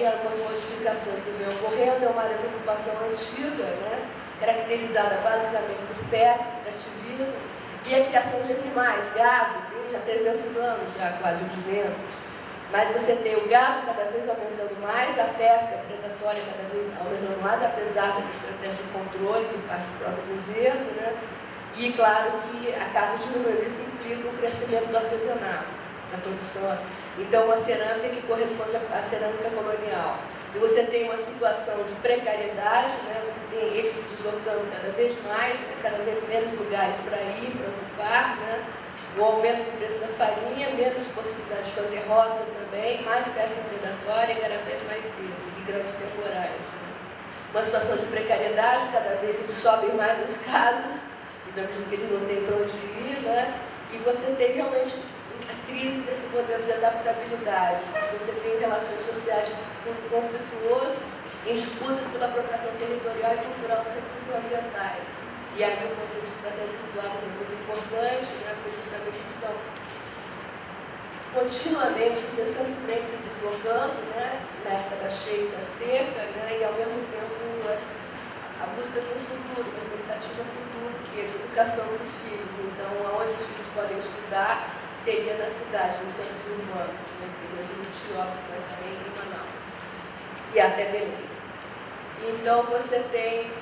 aí algumas modificações que vêm ocorrendo. É uma área de ocupação antiga, né, caracterizada basicamente por pesca, extrativismo e a criação de animais, gado, desde há 300 anos, já quase 200. Mas você tem o gado cada vez aumentando mais, a pesca predatória cada vez aumentando mais, apesar da estratégia de controle por parte do próprio governo, né? E claro que a caça diminuindo, isso implica o crescimento do artesanato, da produção. Então, uma cerâmica que corresponde à cerâmica colonial. E você tem uma situação de precariedade, né? Você tem ele se deslocando cada vez mais, né? Cada vez menos lugares para ir, para ocupar, né? O aumento do preço da farinha, menos possibilidade de fazer roça também, mais pesca predatória e garapés mais secos e grandes temporais. Né? Uma situação de precariedade, cada vez eles sobem mais as casas, dizendo que eles não têm para onde ir, né? E você tem realmente a crise desse modelo de adaptabilidade. Você tem relações sociais de fundo conflituoso, em disputas pela apropriação territorial e cultural dos recursos ambientais. E aí o conceito de estratégias situadas é muito importante, né, porque justamente eles estão continuamente, incessantemente se deslocando, né, na época da cheia e da seca, né, e ao mesmo tempo a busca de um futuro, uma expectativa futuro, que é de educação dos filhos. Então, aonde os filhos podem estudar seria na cidade, nos centros urbanos, né, seria Juritiba, Santarém e Manaus, e até Belém. Então, você tem...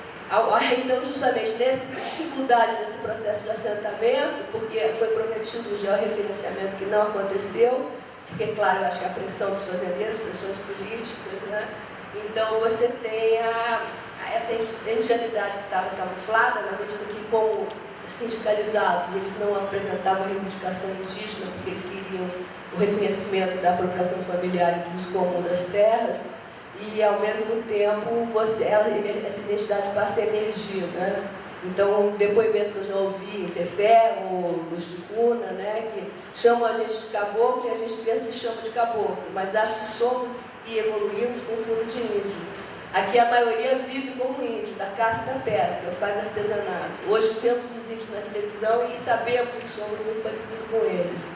Então, justamente nessa dificuldade desse processo de assentamento, porque foi prometido já o georreferenciamento que não aconteceu, porque, claro, eu acho que a pressão dos fazendeiros, pressões políticas, né? Então, você tem essa ingenuidade que estava camuflada, na medida que, como sindicalizados, eles não apresentavam a reivindicação indígena, porque eles queriam o reconhecimento da apropriação familiar e do uso comum das terras, e, ao mesmo tempo, essa identidade passa a emergir, né? Então, um depoimento que eu já ouvi em Tefé, ou no Chicuna, né, que chamam a gente de caboclo e a gente mesmo se chama de caboclo, mas acho que somos e evoluímos com fundo de índio. Aqui a maioria vive como índio, da caça e da pesca, faz artesanato. Hoje vemos os índios na televisão e sabemos que somos muito parecidos com eles.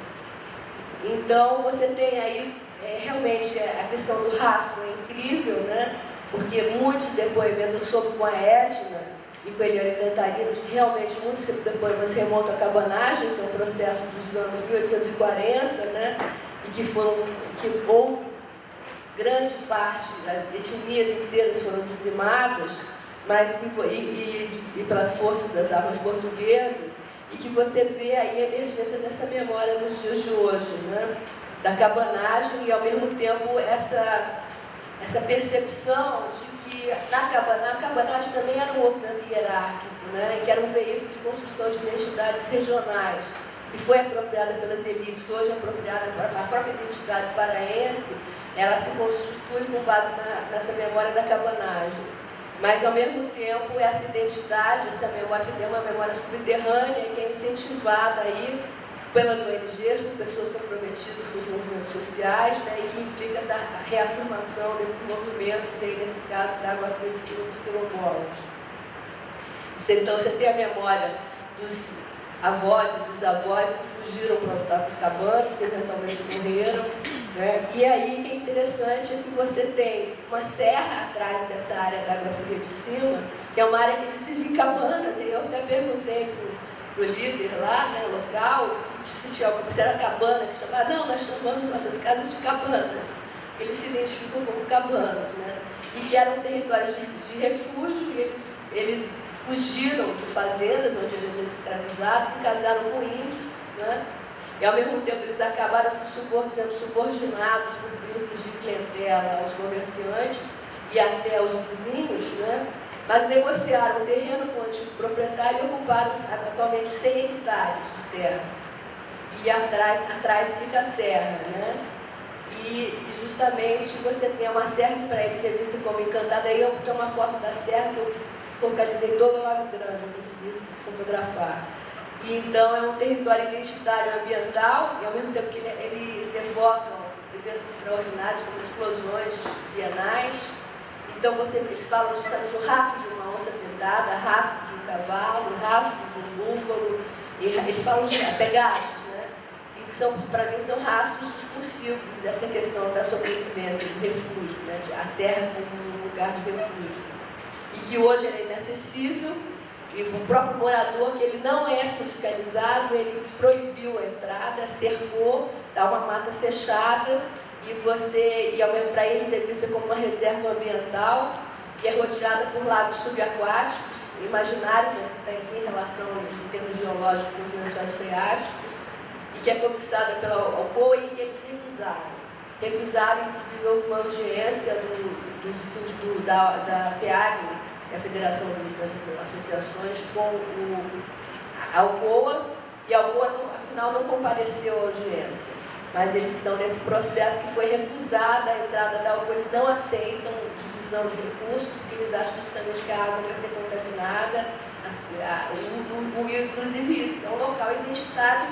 Então, você tem aí... realmente a questão do rastro é incrível, né? Porque muitos depoimentos, eu soube com a Edna e com a Eliane Cantarino, realmente muitos depoimentos remontam à cabanagem, que é um processo dos anos 1840, né? E que houve grande parte, etnias inteiras foram dizimadas, mas que e pelas forças das armas portuguesas, e que você vê aí a emergência dessa memória nos dias de hoje, né? Da cabanagem e, ao mesmo tempo, essa percepção de que a cabanagem também era um movimento hierárquico, né, que era um veículo de construção de identidades regionais, e foi apropriada pelas elites. Hoje, apropriada a própria identidade paraense, ela se constitui com base nessa memória da cabanagem. Mas, ao mesmo tempo, essa identidade, essa memória, você tem uma memória subterrânea que é incentivada aí pelas ONGs, por pessoas comprometidas com os movimentos sociais, né, e que implica essa reafirmação desses movimentos, aí, nesse caso, da Água Fria de Cima dos quilombolas. Então, você tem a memória dos avós e bisavós que fugiram para lutar com os cabanos, que eventualmente morreram, né? E aí, o que é interessante é que você tem uma serra atrás dessa área da Água Fria de Cima, que é uma área que eles vivem em cabanas, e eu até perguntei para o líder lá, né, local, se era cabana, que chamava, não, nós chamamos nossas casas de cabanas. Eles se identificam como cabanos, né? E que eram territórios de refúgio, e eles fugiram de fazendas onde eles eram escravizados e casaram com índios, né? E, ao mesmo tempo, eles acabaram sendo subordinados por grupos de clientela aos comerciantes e até aos vizinhos, né? Mas negociaram o terreno com o antigo proprietário e ocuparam atualmente 100 hectares de terra. E atrás fica a serra, né? E justamente você tem uma serra que para ele ser vista como encantada. Aí eu tinha uma foto da serra que eu focalizei todo o Lago Grande, eu consegui fotografar. E então é um território identitário ambiental, e ao mesmo tempo que eles evocam eventos extraordinários como explosões bienais. Então eles falam justamente do rastro de uma onça pintada, rastro de um cavalo, rastro de um búfalo, e eles falam de pegadas, né? E para mim, são rastros discursivos dessa questão da sobrevivência, do refúgio, né? A serra como um lugar de refúgio. E que hoje ele é inacessível, e o próprio morador, que ele não é sindicalizado, ele proibiu a entrada, cercou, dá uma mata fechada, e para eles é vista como uma reserva ambiental, que é rodeada por lagos subaquáticos, imaginários, mas que tem relação em termos geológicos com os lençóis freáticos, e que é cobiçada pela Alcoa e que eles recusaram. Recusaram, inclusive, houve uma audiência da FEAG, a Federação das Associações, com a Alcoa, e a Alcoa, afinal, não compareceu à audiência. Mas eles estão nesse processo que foi recusada a entrada da Alcoa, eles não aceitam divisão de recursos, porque eles acham justamente que a água vai ser contaminada, inclusive isso, que é um local identitário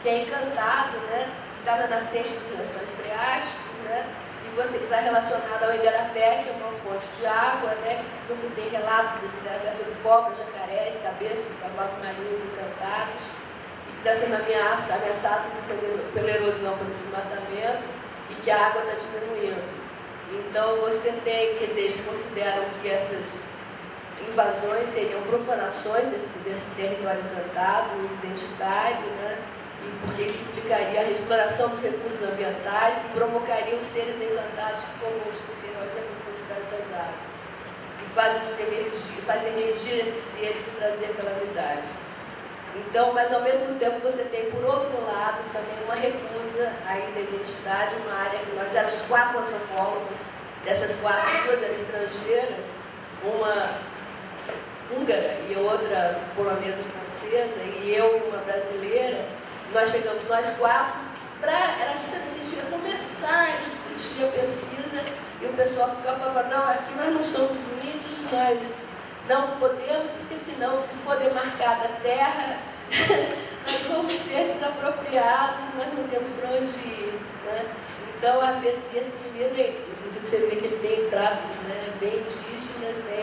que é encantado, né? Está na nascente dos lençóis freáticos, né? E você está relacionado ao Igarapé, que é uma fonte de água, né? Você tem relatos desse Igarapé sobre cobras, jacarés, cabeças, cavalos marinhos encantados, e que está sendo ameaçado pela erosão, pelo desmatamento, e que a água está diminuindo. Então você tem, quer dizer, eles consideram que essas invasões seriam profanações desse território encantado, identitário, né? E porque isso implicaria a exploração dos recursos ambientais que provocariam os seres encantados que conosco, porque olha a profundidade das águas. E faz emergir esses seres e trazer calamidades. Então, mas ao mesmo tempo você tem, por outro lado, também uma recusa aí da identidade, uma área que nós éramos 4 antropólogas, dessas 4, 2 eram estrangeiras, uma húngara e outra polonesa francesa, e eu e uma brasileira. Nós chegamos, nós 4, era justamente a gente ia começar a discutir a pesquisa, e o pessoal ficava falando, não, aqui nós não somos índios, nós não podemos, porque senão, se for demarcada a terra, nós vamos ser desapropriados e nós não temos para onde ir, né? Então, a pesquisa, primeiro, você vê que ele tem traços, né, bem indígenas, né?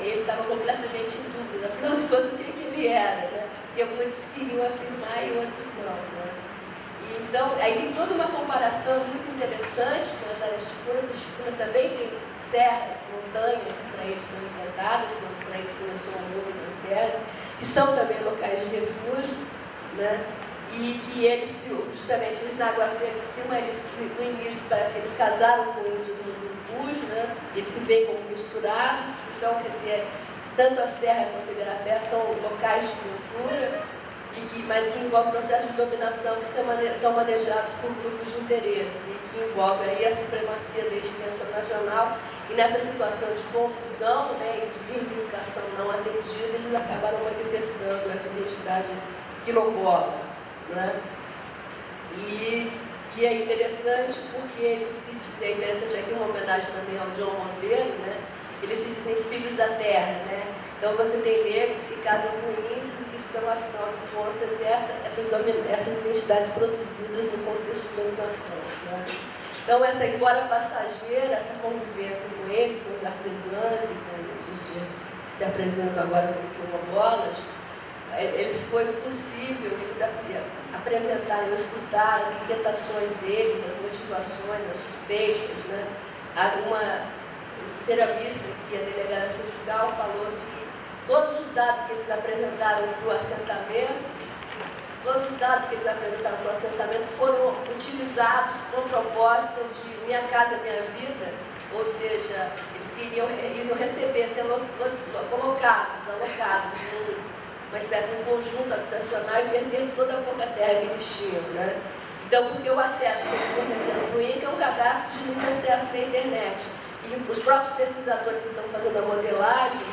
Ele estava completamente em dúvida, afinal de contas, o que ele era, né? Porque muitos queriam afirmar e outros não, né? E, então, aí tem toda uma comparação muito interessante com as áreas de Ticuna, porque Ticuna também tem serras, montanhas, que para eles são encantadas, para eles começou o mundo das serras, que são também locais de refúgio, né? E que eles, justamente, na Água Fria de Cima, no início parece que eles casaram com índios no refúgio, né? Eles se veem como misturados, então, quer dizer, tanto a Serra quanto o Igarapé são locais de cultura, mas que envolvem processos de dominação que são manejados por grupos de interesse, e que envolvem aí a supremacia da dimensão nacional, e nessa situação de confusão, né, e de reivindicação não atendida, eles acabaram manifestando essa identidade quilombola, né? E é interessante porque eles se dizem, é interessante aqui uma homenagem também ao João Monteiro, né? Eles se dizem filhos da terra, né? Então você tem negros que casam com índios e que são, afinal de contas, essas identidades produzidas no contexto de dominação, né? Então, embora passageira, essa convivência com eles, com os artesãos e com os que se apresentam agora como quilombolas, foi possível eles apresentarem, escutar as inquietações deles, as motivações, as suspeitas, né? Uma ceramista, que é a delegada sindical, falou que todos os dados que eles apresentaram para o assentamento, foram utilizados com proposta de Minha Casa Minha Vida, ou seja, eles iriam receber, ser alocados numa espécie de conjunto habitacional e perder toda a pouca terra que eles tinham, né? Então, porque o acesso que eles forneceram para o INCA é um cadastro de livre acesso da internet. E os próprios pesquisadores que estão fazendo a modelagem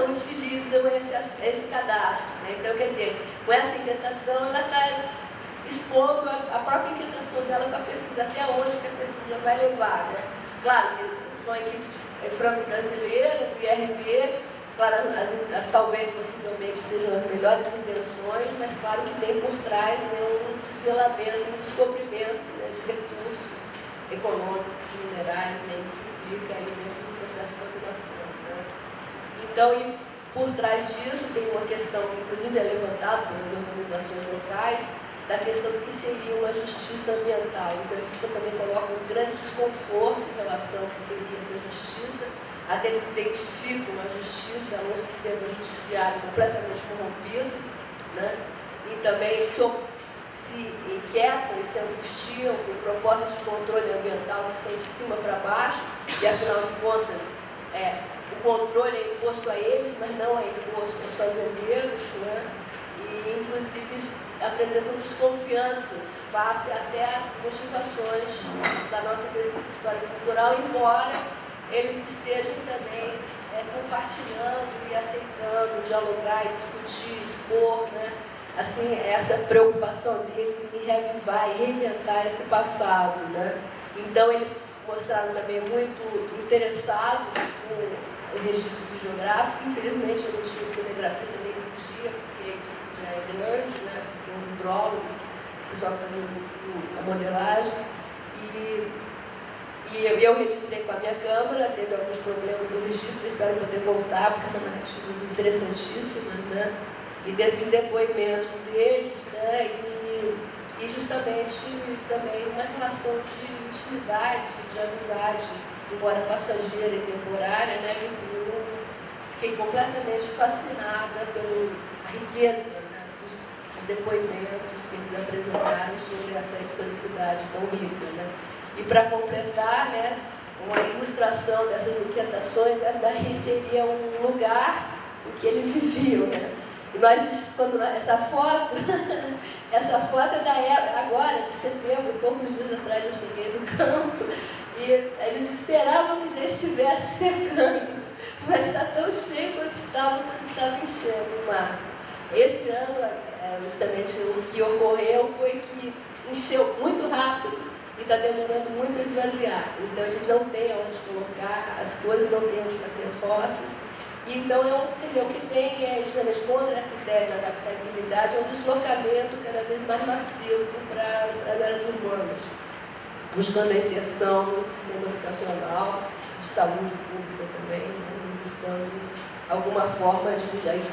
utilizam esse cadastro, né? Então, quer dizer, com essa inquietação, ela está expondo a própria inquietação dela com a pesquisa, até onde que a pesquisa vai levar, né? Claro que são equipes franco-brasileiras, do IRB, claro, talvez possivelmente sejam as melhores intenções, mas claro que tem por trás, né, um desvelamento, um descobrimento, né, de recursos econômicos, minerais, né, que implica aí dentro do processo de dominação, né? Então, e por trás disso tem uma questão que inclusive é levantada pelas organizações locais, da questão do que seria uma justiça ambiental. Então, eles também colocam um grande desconforto em relação ao que seria essa justiça, até eles identificam a justiça num sistema judiciário completamente corrompido, né? E também se inquietam e se angustiam com propostas de controle ambiental que são de cima para baixo, e afinal de contas, o controle é imposto a eles, mas não é imposto aos fazendeiros, né? E, inclusive, apresentam desconfianças face até às motivações da nossa pesquisa histórica e cultural, embora eles estejam também compartilhando e aceitando, dialogar, discutir, expor, né? Assim, essa preocupação deles em reavivar e reinventar esse passado, né? Então, eles mostraram também muito interessados com o registro geográfico. Infelizmente, eu não tinha o cinegrafista nem podia, porque a equipe já é grande, né? Tem os hidrólogos, o pessoal fazendo a modelagem. E eu registrei com a minha câmera, teve alguns problemas no registro, espero poder voltar, porque são narrativas interessantíssimas, né? E desses depoimentos deles, né? E justamente também uma relação de intimidade, de amizade, embora passageira e temporária, né? Fiquei completamente fascinada pela riqueza, né? dos depoimentos que eles apresentaram sobre essa historicidade tão rica, né? E para completar, né, uma ilustração dessas inquietações, essa daí seria um lugar em que eles viviam, né? E nós, quando essa foto é da época, agora, de setembro, poucos dias atrás eu cheguei do campo, e eles esperavam que já estivesse secando, mas está tão cheio quanto estava enchendo em março. Esse ano, justamente, o que ocorreu foi que encheu muito rápido, e está demorando muito a esvaziar. Então, eles não têm onde colocar as coisas, não têm onde fazer as roças. Então, quer dizer, o que tem é justamente contra essa ideia de adaptabilidade, é um deslocamento cada vez mais massivo para as áreas urbanas, buscando a inserção no sistema educacional, de saúde pública também, né? Buscando alguma forma de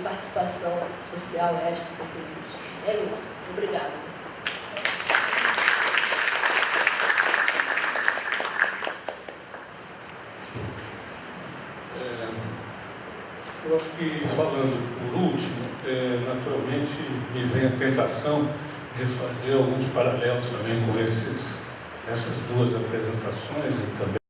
participação social, ética e política. É isso. Obrigada. Eu acho que, falando por último, naturalmente me vem a tentação de fazer alguns paralelos também com essas duas apresentações e também